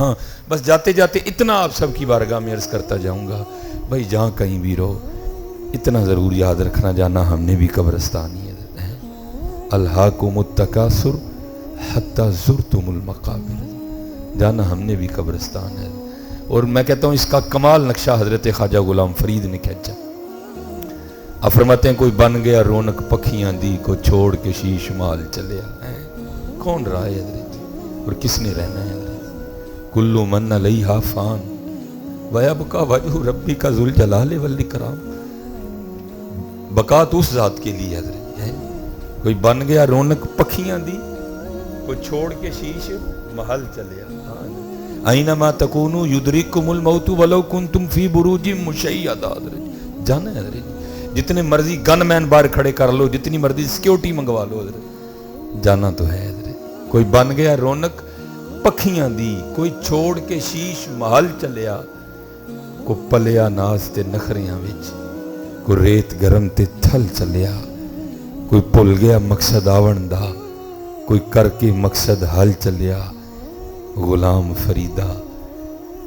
ہاں بس جاتے جاتے اتنا آپ سب کی بارگاہ میں عرض کرتا جاؤں گا، بھائی جہاں کہیں بھی رہو اتنا ضرور یاد رکھنا، جانا ہم نے بھی قبرستان ہی ہے۔ الہاکم التکاثر حتی زرتم المقابر، جانا ہم نے بھی قبرستان ہے۔ اور میں کہتا ہوں اس کا کمال نقشہ حضرت خواجہ غلام فرید نے کھینچا۔ آپ فرماتے ہیں کوئی بن گیا رونق پکھیاں دی، کو چھوڑ کے شیش مال چلیا۔ کون رہا ہے حضرت اور کس نے رہنا ہے حضرت؟ کلو من علیہا فان ویبقی وجہ ربی کا ذوالجلال والاکرام، بقا تو اس ذات کے لیے حضرت ہے۔ کوئی بن گیا رونق پکھیاں دی، کوئی چھوڑ کے شیش محل چلیا۔ اینما تکونوا یدرککم الموت ولو کنتم فی بروج مشیدہ، حضرت جانا ہے حضرت، جتنے مرضی گن مین باہر کھڑے کر لو، جتنی مرضی سیکیورٹی منگوا لو حضرت، جانا تو ہے حضرت۔ کوئی بن گیا رونق پکھیاں دی، کوئی چھوڑ کے شیش محل چلیا، کو پلیا ناز تے نخریاں وچ، کوئی ریت گرم تے تھل چلیا، کوئی پل گیا مقصد آون دا، کوئی کر کے مقصد حل چلیا۔ غلام فریدہ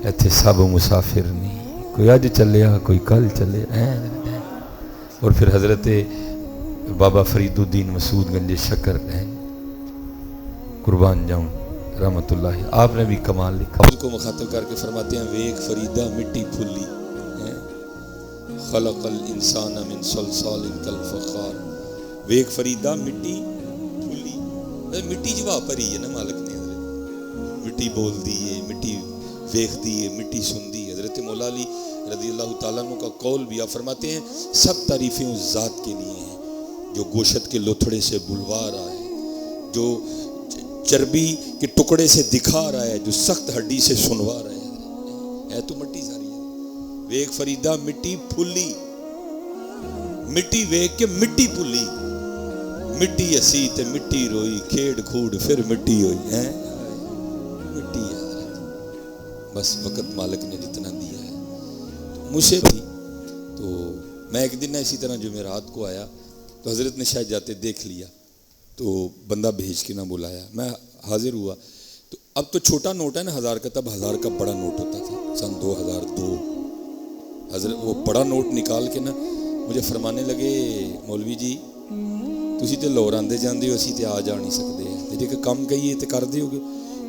ایتھے سب مسافر نہیں، کوئی اج چلیا کوئی کل چلے۔ اور پھر حضرت بابا فرید الدین مسعود گنج شکر قربان جاؤں رحمت اللہ، آپ نے بھی کمال لکھا۔ اس کو مخاطب کر کے فرماتے ہیں ویک فریدہ مٹی پھلی، خلق الانسان من صلصال کالفخار، ویک فریدہ مٹی پھلی، مٹی جواب پری ہے نا مالک نے، مٹی بول دی ہے، مٹی ویخ دی ہے، مٹی سن دی۔ حضرت مولا علی رضی اللہ تعالیٰ عنہ کا قول بھی آپ فرماتے ہیں سب تعریفیں اس ذات کے لیے ہیں جو گوشت کے لوتھڑے سے بلوا رہا ہے، جو چربی کے ٹکڑے سے دکھا رہا ہے، جو سخت ہڈی سے سنوا رہا ہے تو مٹی ساری ہے۔ ویک فریدہ مٹی پھلی، مٹی ویک کے مٹی پھلی، مٹی اسی تے مٹی روئی، کھیڑ کھوڑ پھر مٹی ہوئی ہے، مٹی ہے حضرت، بس وقت مالک نے جتنا دیا ہے۔ مجھے بھی تو میں ایک دن اسی طرح جمعرات کو آیا تو حضرت نے شاید جاتے دیکھ لیا تو بندہ بھیج کے نہ بلایا، میں حاضر ہوا تو اب تو چھوٹا نوٹ ہے نا 1000 کا، تب 1000 کا بڑا نوٹ ہوتا تھا سن 2002۔ حضرت وہ بڑا نوٹ نکال کے نا مجھے فرمانے لگے مولوی جی تسی تے لاہور آندے جاندے ہو، اسی تے آ جا نہیں سکتے، جی کہ کم کہیے تے کر دیو گے،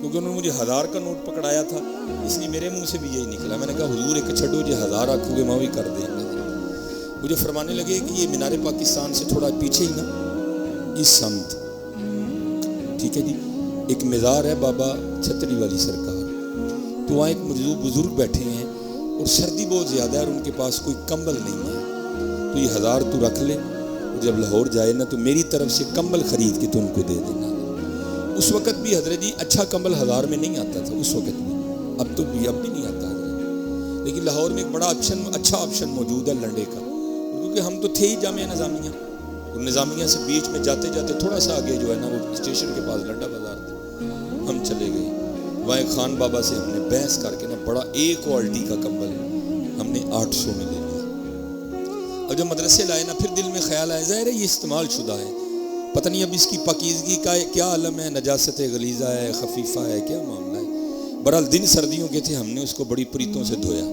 کیونکہ انہوں نے مجھے 1000 کا نوٹ پکڑایا تھا، اس لیے میرے منہ سے بھی یہی نکلا۔ میں نے کہا حضور ایک چھڈو جی 1000 آکھو گے میں بھی کر دیں گے۔ مجھے فرمانے لگے کہ یہ مینار پاکستان سے تھوڑا پیچھے ہی نا اس سمت، ٹھیک ہے جی، ایک مزار ہے بابا چھتری والی سرکار، تو وہاں ایک بزرگ بیٹھے ہیں اور سردی بہت زیادہ ہے اور ان کے پاس کوئی کمبل نہیں ہے، تو یہ 1000 تو رکھ لے، جب لاہور جائے نا تو میری طرف سے کمبل خرید کے تو ان کو دے دینا۔ اس وقت بھی حضرت جی اچھا کمبل 1000 میں نہیں آتا تھا اس وقت بھی، اب تو بھی اب بھی نہیں آتا حضرت، لیکن لاہور میں ایک بڑا اچھا آپشن موجود ہے لنڈے کا، کیونکہ ہم تو تھے ہی جامعہ نظامیہ، اور نظامیہ سے بیچ میں جاتے جاتے تھوڑا سا آگے جو ہے نا وہ اسٹیشن کے پاس لنڈا بازار تھا، ہم چلے گئے وہاں ایک خان بابا سے ہم نے بحث کر کے نا بڑا اے کوالٹی کا کمبل ہم نے 800 میں لے لیا۔ اور جب مدرسے لائے نا پھر دل میں خیال آیا ظاہر ہے یہ استعمال شدہ ہے، پتہ نہیں اب اس کی پاکیزگی کا کیا عالم ہے، نجاست غلیظہ ہے، خفیفہ ہے، کیا معاملہ ہے۔ بہرحال دن سردیوں کے تھے، ہم نے اس کو بڑی پریتوں سے دھویا،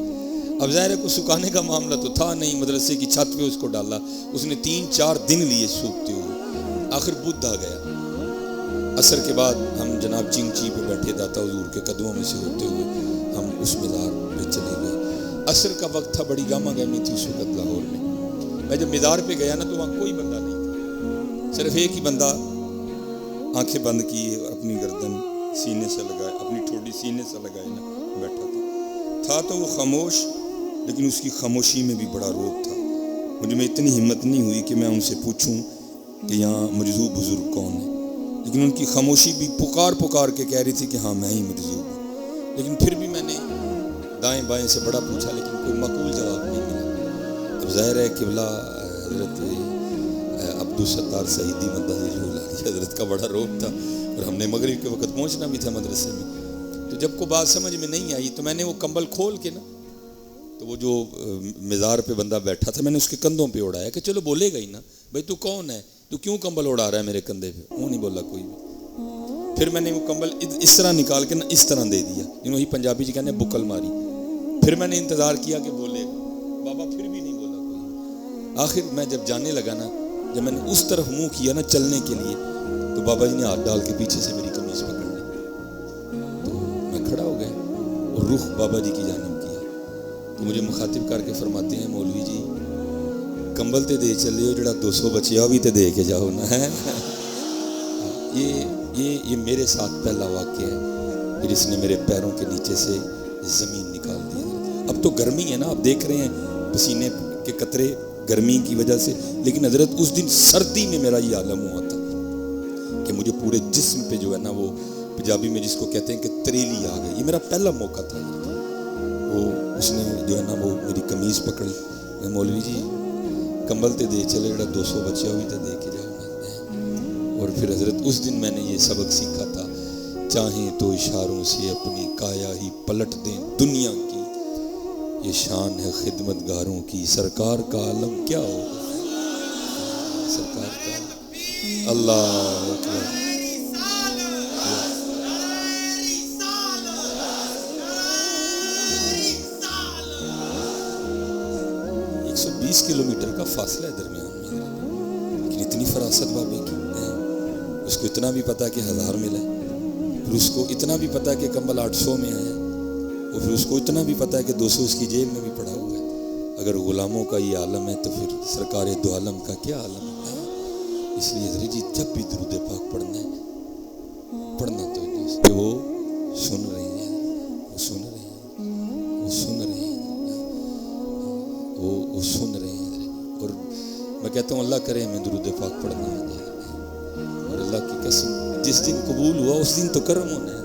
اب ظاہر ہے کو سکھانے کا معاملہ تو تھا نہیں، مدرسے کی چھت پہ اس کو ڈالا، اس نے 3-4 دن لیے سوکھتے ہوئے، آخر بدھ آ گیا۔ عصر کے بعد ہم جناب چنگچی پہ بیٹھے داتا حضور کے قدموں میں سے ہوتے ہوئے ہم اس مزار پہ چلے گئے۔ عصر کا وقت تھا، بڑی گاما گرمی تھی اس وقت لاہور میں۔ میں جب مزار پہ گیا نا تو وہاں کوئی بندہ نہیں تھا، صرف ایک ہی بندہ آنکھیں بند کیے اپنی گردن سینے سے لگائے، اپنی ٹھوڈی سینے سے لگائے نا بیٹھا تھا تو وہ خاموش، لیکن اس کی خاموشی میں بھی بڑا روب تھا۔ مجھے میں اتنی ہمت نہیں ہوئی کہ میں ان سے پوچھوں کہ یہاں مجذوب بزرگ کون ہے، لیکن ان کی خاموشی بھی پکار کے کہہ رہی تھی کہ ہاں میں ہی مجذوب ہوں، لیکن پھر بھی میں نے دائیں بائیں سے بڑا پوچھا لیکن کوئی معقول جواب نہیں ملا۔ اب ظاہر ہے قبلہ حضرت عبدالستار سعیدی مدد حضرت کا بڑا روب تھا اور ہم نے مغرب کے وقت پہنچنا بھی تھا مدرسے میں، تو جب کو بات سمجھ میں نہیں آئی تو میں نے وہ کمبل کھول کے نا تو وہ جو مزار پہ بندہ بیٹھا تھا میں نے اس کے کندھوں پہ اڑایا کہ چلو بولے گا ہی نا، بھائی تو کون ہے، تو کیوں کمبل اڑا رہا ہے میرے کندھے پہ، وہ نہیں بولا کوئی بھی۔ پھر میں نے وہ کمبل اس طرح نکال کے نا اس طرح دے دیا، جنہوں ہی پنجابی جی کہنے بکل ماری. پھر میں نے انتظار کیا کہ بولے بابا، پھر بھی نہیں بولا کوئی. آخر میں جب جانے لگا نا، جب میں نے اس طرف منہ کیا نا چلنے کے لیے، تو بابا جی نے ہاتھ ڈال کے پیچھے سے میری قمیض پکڑ لی. تو میں کھڑا ہو گیا اور رخ بابا جی کی جانب کیا. تو مجھے مخاطب کر کے فرماتے ہیں مولوی جی کمبل تے دے چلے ہو، جڑا 200 بچیا بھی تے دے کے جاؤ نا. ہے یہ میرے ساتھ پہلا واقعہ ہے. پھر اس نے میرے پیروں کے نیچے سے زمین نکال دی. اب تو گرمی ہے نا، آپ دیکھ رہے ہیں پسینے کے قطرے گرمی کی وجہ سے، لیکن حضرت اس دن سردی میں میرا یہ عالم ہوا تھا کہ مجھے پورے جسم پہ جو ہے نا، وہ پنجابی میں جس کو کہتے ہیں کہ تریلی آ گئی. یہ میرا پہلا موقع تھا. وہ اس نے جو ہے نا وہ میری قمیض پکڑی. مولوی جی کمبل تے دے چلے، جڑا 200 بچیا ہوئی تے دے کے جاؤ. اور پھر حضرت اس دن میں نے یہ سبق سیکھا تھا، چاہیں تو اشاروں سے اپنی کایا ہی پلٹ دیں دنیا کی، یہ شان ہے خدمت گاروں کی، سرکار کا عالم کیا ہوگا. سرکار کا اللہ اکبر. 120 کلومیٹر کا فاصلہ ہے درمیان میں، لیکن اتنی فراست بابے کی ہے. اس کو اتنا بھی پتا کہ 1000 ملا ہے، پھر اس کو اتنا بھی پتا کہ کمبل 800 میں ہے، اور پھر اس کو اتنا بھی پتا ہے کہ 200 اس کی جیب میں بھی پڑا ہوا ہے. اگر غلاموں کا یہ عالم ہے تو پھر سرکار دو عالم کا کیا عالم ہے. اس لیے حضرت جی جب بھی درود پاک پڑھنا ہے، پڑھنا تو کہ وہ سن رہے ہیں، وہ سن رہے ہیں، وہ سن رہے ہیں، وہ سن رہے ہیں. اور میں کہتا ہوں اللہ کرے ہمیں درود پاک پڑھنا آ جائے، اور اللہ کی قسم جس دن قبول ہوا اس دن تو کرم ہونا ہے.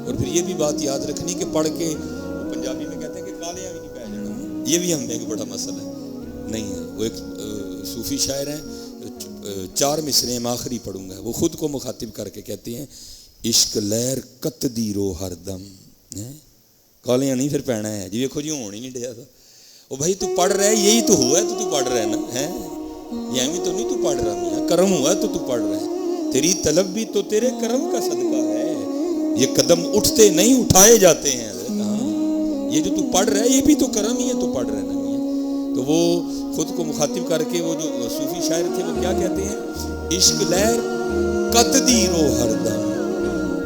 اور پھر یہ بھی بات یاد رکھنی کہ پڑھ کے وہ پنجابی میں کہتے ہیں کہ کالیاں بھی نہیں پہ جانا، یہ بھی ہم میں ایک بڑا مسئلہ ہے نہیں ہے. وہ ایک صوفی شاعر ہیں، 4 مصرے میں آخری پڑھوں گا. وہ خود کو مخاطب کر کے کہتے ہیں عشق لہر کت دی رو ہر دم، کالیاں نہیں پھر پہنا ہے جی. دیکھو جی ہون ہی نہیں دیا تھا. وہ بھائی تو پڑھ رہا ہے، یہی تو ہوا ہے تو پڑھ رہا ہے نا. ہے یہ تو نہیں تو پڑھ رہا، میاں کرم ہوا تو پڑھ رہا ہے. تیری طلب بھی تو تیرے کرم کا صدقہ ہے. یہ قدم اٹھتے نہیں اٹھائے جاتے ہیں. یہ جو تو پڑھ رہا ہے یہ بھی تو کرم ہی ہے، تو پڑھ رہا ہے نا میاں. تو وہ خود کو مخاطب کر کے وہ جو صوفی شاعر تھے وہ کیا کہتے ہیں، عشق لہر کت دی رو ہر دم،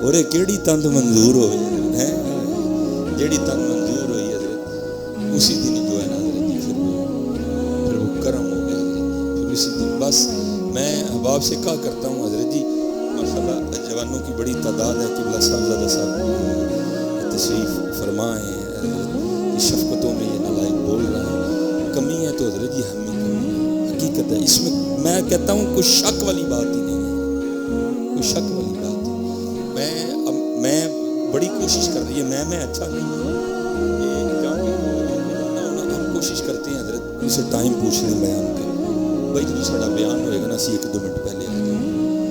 اور کیڑی تند منظور ہوئی ہے، جیڑی تند منظور ہوئی حضرت اسی دن جو ہے نا حضرت جی پھر وہ کرم ہو گیا حضرت. پھر اسی دن بس میں احباب سے کہا کرتا ہوں حضرت جی ماشاءاللہ جوانوں کی بڑی تعداد ہے. قبلہ صاحب زادہ صاحب تشریف فرمائے ہیں، شفقتوں میں یہ نالائق بول رہا ہے. کمی ہے تو حضرت جی ہم میں کمی ہے، حقیقت ہے. اس میں کہتا ہوں کوئی شک والی بات ہی نہیں ہے، کوئی شک والی بات ہے. میں بڑی کوشش کر رہی ہے، میں اچھا نہیں ہوں. ہم کوشش کرتے ہیں حضرت اسے ٹائم پوچھ لیں بیان کا، بھائی جو ساڑا بیان ہوئے گا نا اسی 1-2 منٹ پہلے آ جائیں،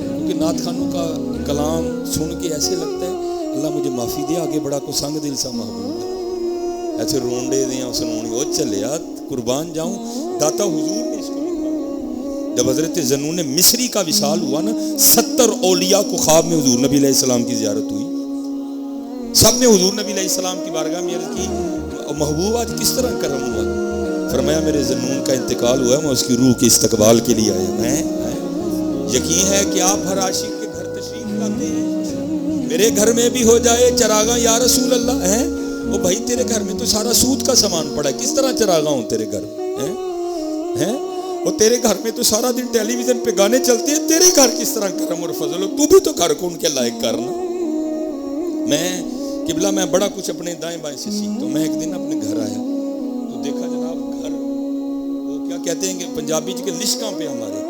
کیونکہ نعت خانوں کا کلام سن کے ایسے لگتا ہے اللہ مجھے معافی دے، آگے بڑا کو سنگ دل سا محبوب ہے. ایسے رونڈے دیں سنونی وہ چلے قربان جاؤں. داتا حضور نے اس کو لکھا. جب حضرت ذنون مصری کا وصال ہوا نا، 70 اولیاء کو خواب میں حضور نبی علیہ السلام کی زیارت ہوئی. سب نے حضور نبی علیہ السلام کی بارگاہ میں عرض کی محبوب آج کس طرح کرم ہوا. فرمایا میرے ذنون کا انتقال ہوا ہے، میں اس کی روح کے استقبال کے لیے آیا. میں یقین ہے کہ آپ ہر عاشق کے گھر تشریف لاتے ہیں، میرے گھر میں بھی ہو جائے چراغاں یا رسول اللہ. ہے وہ بھائی تیرے گھر میں تو سارا سود کا سامان پڑا ہے، کس طرح چراغاں ہوں تیرے گھر ہیں؟ وہ تیرے گھر میں تو سارا دن ٹیلی ویژن پہ گانے چلتے ہیں، تیرے گھر کس طرح کرم اور فضل ہو. تو بھی تو گھر کو ان کے لائق کرنا. میں قبلہ میں بڑا کچھ اپنے دائیں بائیں سے سیکھتا ہوں. میں ایک دن اپنے گھر آیا تو دیکھا جناب گھر وہ کیا کہتے ہیں کہ پنجابی کے لشکاں پہ ہمارے.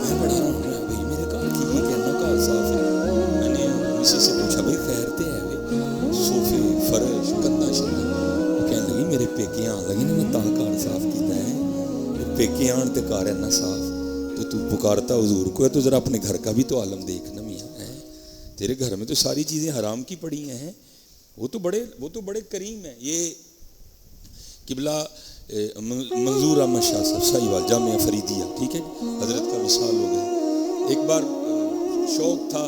میں بڑا ہوں بھائی میرے کہا کہ یہ کہنا کا صاف ہے. میں نے کسی سے پوچھا بھائی خیرتے ہیں صوفے فرش کندا شدہ، کہنے لگی میرے پیکے آن لگی نا میں تا کار صاف کیتا ہے. پیکے آن تے کار ہے نا صاف، تو پکارتا حضور کو ہے تو ذرا اپنے گھر کا بھی تو عالم دیکھنا میاں. ہے تیرے گھر میں تو ساری چیزیں حرام کی پڑی ہیں. وہ تو بڑے کریم ہیں. یہ قبلہ منظور احمد شاہ صاحب ساہیوال جامعہ فریدیہ، ٹھیک ہے، حضرت کا وصال ہو گیا. ایک بار شوق تھا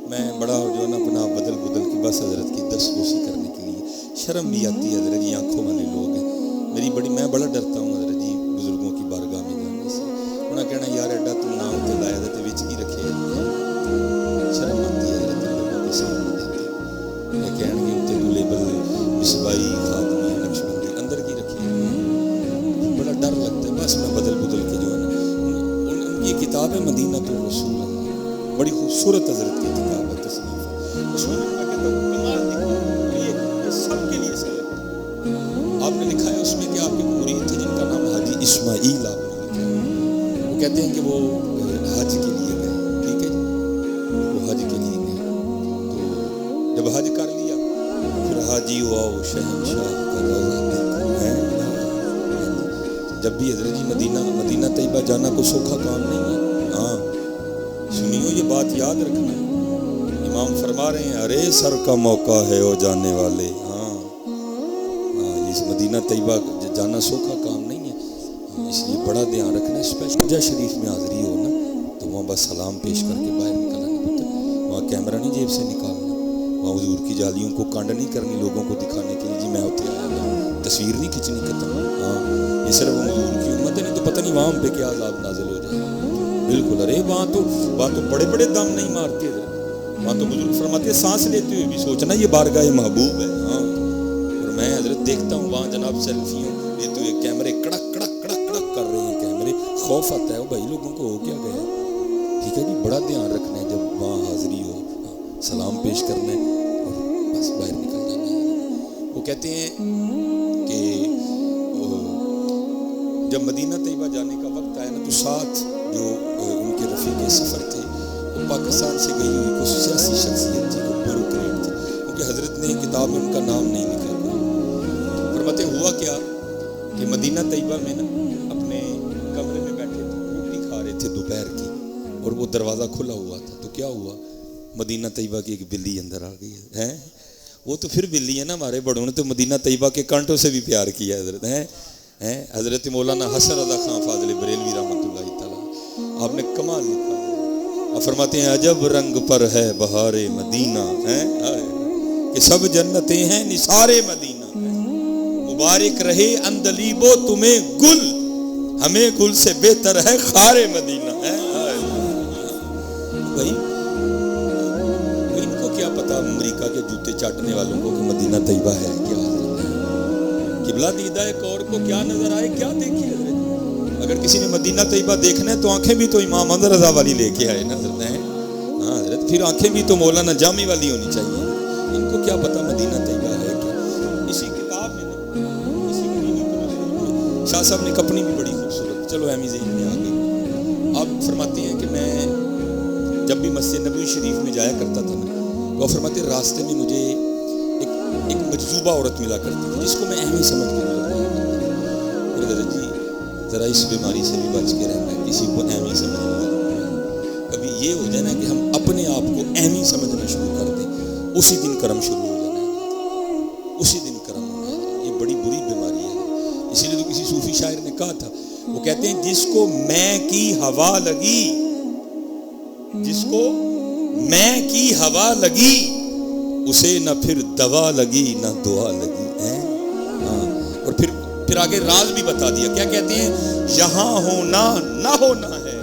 میں بڑا جو ہے نا اپنا بدل کے بس حضرت کی دس گوشی کرنے کے لیے شرم بھی آتی ہے حضرت جی، آنکھوں والے لوگ ہیں، میں بڑا ڈرتا ہوں حضرت جی بزرگوں کی بارگاہ میں جانے سے، انہیں کہنا یار ایڈا تم نام تو لایا تو وچ کی رکھے، شرم آتی ہے حضرت لوگوں کے سامنے دیتے یہ کہن گے اتنے تو لیبل مصبائی خاتمی نقش بندی اندر کی رکھے، بڑا ڈر لگتا ہے۔ بس میں بدل کے جو ہے نا ان کی کتاب ہے مدینہ الرسول، بڑی خوبصورت حضرت کی کتاب ہے تصنیف، اس میں میں کہتا ہوں کمال دیکھو یہ سب کے لیے سبق آپ نے لکھا ہے اس میں کہ آپ کے مرید تھے جن کا نام حاجی اسماعیل آپ نے لکھا ہے، وہ کہتے ہیں کہ وہ حج کے لیے گئے، ٹھیک ہے جی، وہ حج کے لیے گئے تو جب حج کر لیا پھر حاجی ہوا وہ شہنشاہ کا روزہ دیکھو ہے، جب بھی حضرت جی مدینہ طیبہ جانا کوئی سوکھا کام نہیں ہے، ہاں سنیو یہ بات یاد رکھنا، امام فرما رہے ہیں ارے سر کا موقع ہے او جانے والے، ہاں اس مدینہ طیبہ جانا سوکھا کام نہیں ہے، اس لیے بڑا دھیان رکھنا ہے، اسپیشل حجہ شریف میں حاضری ہو نا تو وہاں بس سلام پیش کر کے باہر نکلنا نہیں پڑتا، وہاں کیمرہ نہیں جیب سے نکالنا، وہاں حضور کی جالیوں کو کانڈ نہیں کرنی لوگوں کو دکھانے کے لیے جی میں ہوتے آیا تھا، تصویر نہیں کھینچنی ختم، ہاں یہ صرف حضور کی امت ہے، نہیں تو پتہ نہیں وہاں پہ کیا عذاب نازل ہو جائے، بالکل، ارے وہاں تو بڑے بڑے دم نہیں مارتے حضرت، وہاں تو بزرگ فرماتے سانس لیتے ہوئے بھی سوچنا یہ بارگاہ محبوب ہے، ہاں اور میں حضرت دیکھتا ہوں وہاں جناب سیلفیوں لیتے ہوئے کیمرے کڑک کڑک کڑک کڑک کر رہے ہیں کیمرے، خوف آتا ہے بھائی لوگوں کو ہو کیا گیا، ٹھیک ہے جی بڑا دھیان رکھنا ہے جب وہاں حاضری ہو، سلام پیش کرنا ہے اور بس باہر نکل جانا ہے۔ وہ کہتے ہیں کہ جب مدینہ طیبہ جانے کا وقت آیا نا تو ساتھ جو ان کے رفیق سفر تھے وہ پاکستان سے گئی ہوئی کوئی سیاسی شخصیت تھی، کوئی بیوروکریٹ تھی، کیونکہ حضرت نے کتاب میں ان کا نام نہیں لکھا تھا، فرماتے ہوا کیا کہ مدینہ طیبہ میں نا اپنے کمرے میں بیٹھے تھے، روٹی کھا رہے تھے دوپہر کی اور وہ دروازہ کھلا ہوا تھا، تو کیا ہوا مدینہ طیبہ کی ایک بلی اندر آ گئی ہے، وہ تو پھر بلی ہے نا، ہمارے بڑوں نے تو مدینہ طیبہ کے کانٹوں سے بھی پیار کیا حضرت ہے، حضرت مولانا حسن رضا خان فاضل بریلوی رحمۃ اللہ تعالیٰ آپ نے کمال لکھا ہے، آپ فرماتے ہیں عجب رنگ پر ہے بہار مدینہ کہ سب جنتیں ہیں نثار مدینہ، مبارک رہے اندلیبو تمہیں گل، ہمیں گل سے بہتر ہے خار مدینہ، بھائی ان کو کیا پتا امریکہ کے جوتے چاٹنے والوں کو کہ مدینہ طیبہ ہے کیا، قبلہ دیدہ کور کو کیا نظر آئے کیا دیکھیے حضرت، اگر کسی نے مدینہ طیبہ دیکھنا ہے تو آنکھیں بھی تو امام احمد رضا والی لے کے آئے نا حضرت، ہاں حضرت پھر آنکھیں بھی تو مولانا جامی والی ہونی چاہیے، ان کو کیا پتا مدینہ طیبہ ہے کیا، اسی کتاب میں اسی مدینہ شاہ صاحب نے اپنی بھی بڑی خوبصورت، چلو اہمی ذہن میں آ گئی، آپ فرماتے ہیں کہ میں جب بھی مسجد نبوی شریف میں جایا کرتا تھا نا تو آپ فرماتے راستے میں مجھے ایک مجذوبہ عورت ملا کرتی تھی جس کو میں اہمی سمجھ کے گزرا کرتا تھا، جی ذرا اس بیماری سے بھی بچ کے رہنا ہے، کسی کو اہمی سمجھنا، کبھی یہ ہو جائے نا کہ ہم اپنے آپ کو اہمی سمجھنا شروع کر دیں، اسی دن کرم شروع ہو جانا ہے، اسی دن کرم ہونا ہے، یہ بڑی بری بیماری ہے، اسی لیے تو کسی صوفی شاعر نے کہا تھا، وہ کہتے ہیں جس کو میں کی ہوا لگی، جس کو میں کی ہوا لگی اسے نہ پھر دوا لگی نہ دعا لگی ہے، ہاں اور پھر آگے راز بھی بتا دیا، کیا کہتے ہیں یہاں ہونا نہ ہونا ہے،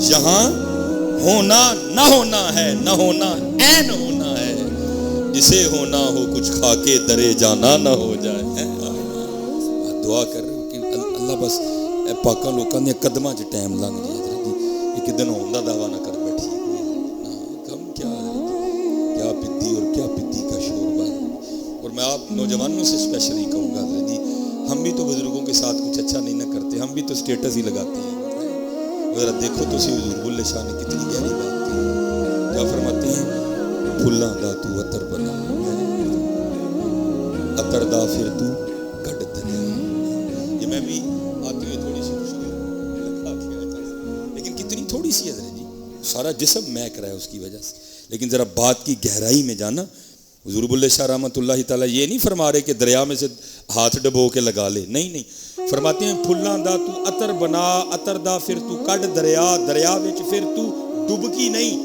یہاں ہونا نہ ہونا ہے، نہ ہونا عین ہونا ہے، جسے ہونا ہو کچھ کھا کے درے جانا نہ ہو جائے، دعا کر رہے ہو کہ اللہ بس پاکاں لوکاں دے قدماں چ ٹائم لنگ جائے جی، ایک دن ہون دا دعویٰ نہ کر بیٹھی، کم کیا کیا پتی اور کیا پتی کا شوربہ، اور میں آپ نوجوانوں سے اسپیشلی کہوں گا جی ہم بھی تو بزرگوں کے ساتھ کچھ اچھا نہیں نہ کرتے، ہم بھی تو اسٹیٹس ہی لگاتے ہیں، ذرا دیکھو تو سی حضور بلے شاہ نے کتنی گہری بات کی، کیا فرماتے ہیں پھلاں دا تو عطر بنا، عطر دا پھر تو کٹ دریا، یہ میں بھی آتے ہوئے تھوڑی سی خوشبو لگا کے آیا تھا، لیکن کتنی تھوڑی سی حضرت جی، سارا جسم مہک رہا ہے اس کی وجہ سے، لیکن ذرا بات کی گہرائی میں جانا، حضور بلے شاہ رحمۃ اللہ تعالیٰ یہ نہیں فرما رہے کہ دریا میں سے ہاتھ ڈبو کے لگا لے، نہیں فرماتے ہیں پھلاں دا تو عطر بنا، عطر دا پھر تو کڈ دریا، دریا وچ پھر تو ڈبکی نہیں